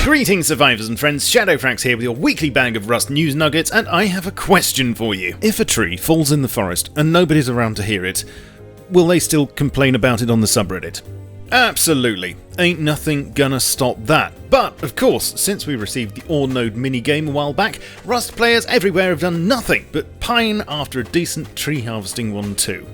Greetings survivors and friends, SHADOWFRAX here with your weekly bag of Rust news nuggets, and I have a question for you. If a tree falls in the forest and nobody's around to hear it, will they still complain about it on the subreddit? Absolutely. Ain't nothing gonna stop that. But, of course, since we received the Ore Node minigame a while back, Rust players everywhere have done nothing but pine after a decent tree harvesting one too.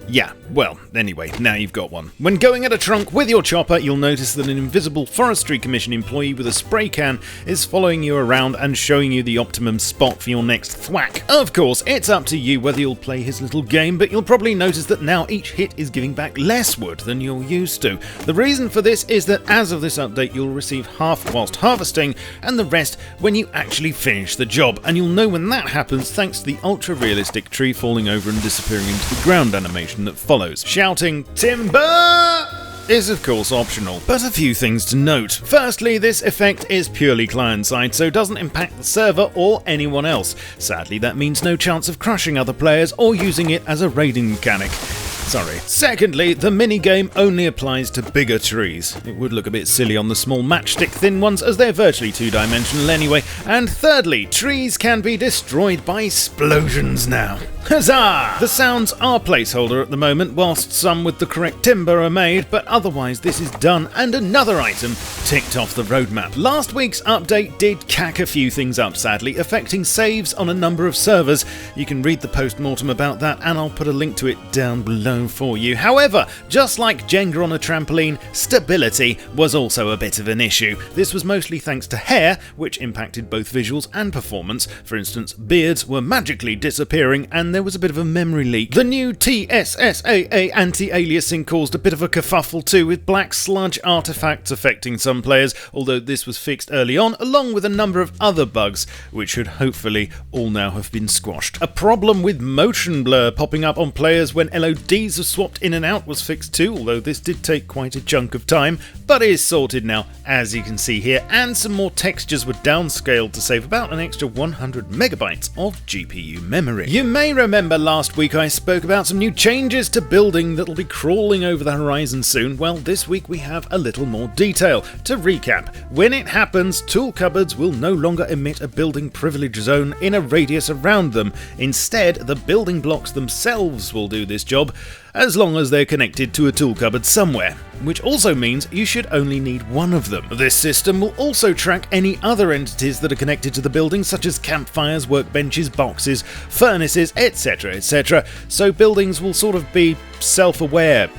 Yeah, well, anyway, now you've got one. When going at a trunk with your chopper, you'll notice that an invisible Forestry Commission employee with a spray can is following you around and showing you the optimum spot for your next thwack. Of course, it's up to you whether you'll play his little game, but you'll probably notice that now each hit is giving back less wood than you're used to. The reason for this is that as of this update, you'll receive half whilst harvesting, and the rest when you actually finish the job, and you'll know when that happens thanks to the ultra-realistic tree falling over and disappearing into the ground animation that follows. Shouting "Timber!" is of course optional, but a few things to note. Firstly, this effect is purely client-side, so doesn't impact the server or anyone else. Sadly, that means no chance of crushing other players or using it as a raiding mechanic. Sorry. Secondly, the minigame only applies to bigger trees. It would look a bit silly on the small matchstick thin ones as they're virtually two-dimensional anyway. And thirdly, trees can be destroyed by explosions now. Huzzah! The sounds are placeholder at the moment, whilst some with the correct timber are made, but otherwise this is done and another item ticked off the roadmap. Last week's update did cack a few things up sadly, affecting saves on a number of servers. You can read the post-mortem about that and I'll put a link to it down below for you. However, just like Jenga on a trampoline, stability was also a bit of an issue. This was mostly thanks to hair, which impacted both visuals and performance. For instance, beards were magically disappearing and there was a bit of a memory leak. The new TSSAA anti-aliasing caused a bit of a kerfuffle too, with black sludge artifacts affecting some players, although this was fixed early on, along with a number of other bugs, which should hopefully all now have been squashed. A problem with motion blur popping up on players when LODs are swapped in and out was fixed too, although this did take quite a chunk of time, but is sorted now, as you can see here, and some more textures were downscaled to save about an extra 100 megabytes of GPU memory. You may remember last week I spoke about some new changes to building that'll be crawling over the horizon soon. Well, this week we have a little more detail. To recap, when it happens, tool cupboards will no longer emit a building privilege zone in a radius around them. Instead, the building blocks themselves will do this job, as long as they're connected to a tool cupboard somewhere, which also means you should only need one of them. This system will also track any other entities that are connected to the building, such as campfires, workbenches, boxes, furnaces, etc, etc, so buildings will sort of be self-aware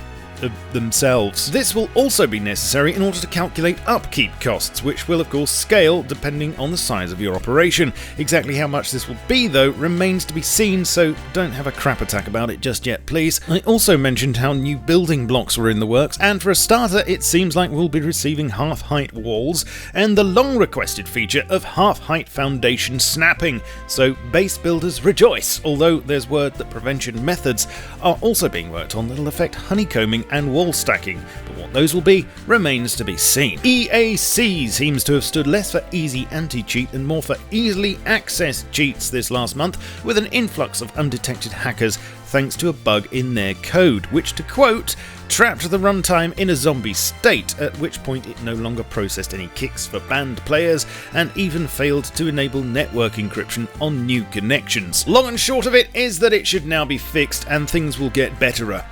of themselves. This will also be necessary in order to calculate upkeep costs, which will of course scale depending on the size of your operation. Exactly how much this will be though remains to be seen, so don't have a crap attack about it just yet please. I also mentioned how new building blocks were in the works, and for a starter it seems like we'll be receiving half-height walls and the long requested feature of half-height foundation snapping, so base builders rejoice, although there's word that prevention methods are also being worked on that'll affect honeycombing and wall stacking, but what those will be remains to be seen. EAC seems to have stood less for easy anti-cheat and more for easily accessed cheats this last month, with an influx of undetected hackers thanks to a bug in their code, which, to quote, trapped the runtime in a zombie state, at which point it no longer processed any kicks for banned players and even failed to enable network encryption on new connections. Long and short of it is that it should now be fixed and things will get betterer.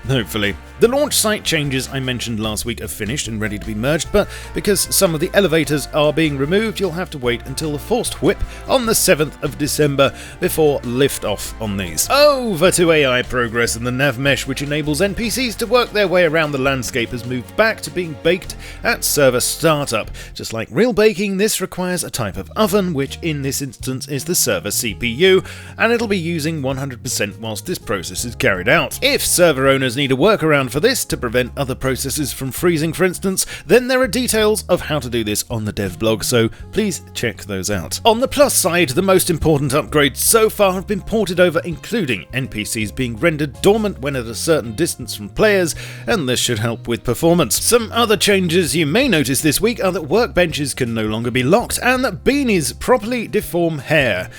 Hopefully. The launch site changes I mentioned last week are finished and ready to be merged, but because some of the elevators are being removed, you'll have to wait until the forced whip on the 7th of December before lift-off on these. Over to AI progress, and the nav mesh, which enables NPCs to work their way around the landscape, has moved back to being baked at server startup. Just like real baking, this requires a type of oven, which in this instance is the server CPU, and it'll be using 100% whilst this process is carried out. If server owners need a workaround for this to prevent other processes from freezing, for instance, then there are details of how to do this on the dev blog, so please check those out. On the plus side, the most important upgrades so far have been ported over, including NPCs being rendered dormant when at a certain distance from players, and this should help with performance. Some other changes you may notice this week are that workbenches can no longer be locked and that beanies properly deform hair.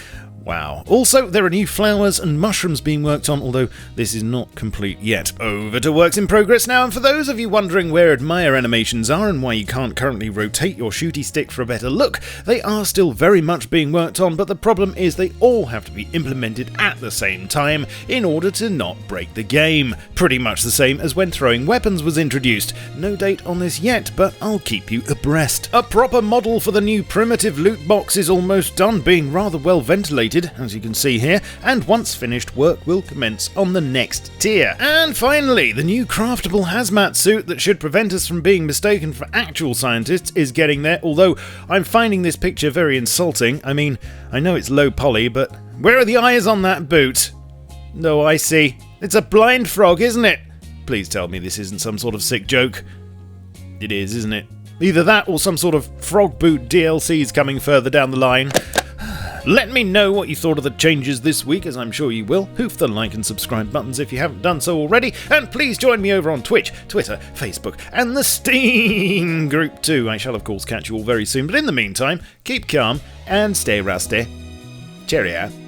Wow. Also, there are new flowers and mushrooms being worked on, although this is not complete yet. Over to works in progress now, and for those of you wondering where admire animations are and why you can't currently rotate your shooty stick for a better look, they are still very much being worked on, but the problem is they all have to be implemented at the same time in order to not break the game. Pretty much the same as when throwing weapons was introduced. No date on this yet, but I'll keep you abreast. A proper model for the new primitive loot box is almost done, being rather well ventilated, as you can see here, and once finished, work will commence on the next tier. And finally, the new craftable hazmat suit that should prevent us from being mistaken for actual scientists is getting there, although I'm finding this picture very insulting. I mean, I know it's low poly, but where are the eyes on that boot? No, I see. It's a blind frog, isn't it? Please tell me this isn't some sort of sick joke. It is, isn't it? Either that or some sort of frog boot DLCs coming further down the line. Let me know what you thought of the changes this week, as I'm sure you will. Hoof the like and subscribe buttons if you haven't done so already, and please join me over on Twitch, Twitter, Facebook, and the Steam group too. I shall of course catch you all very soon, but in the meantime, keep calm and stay rusty. Cheerio.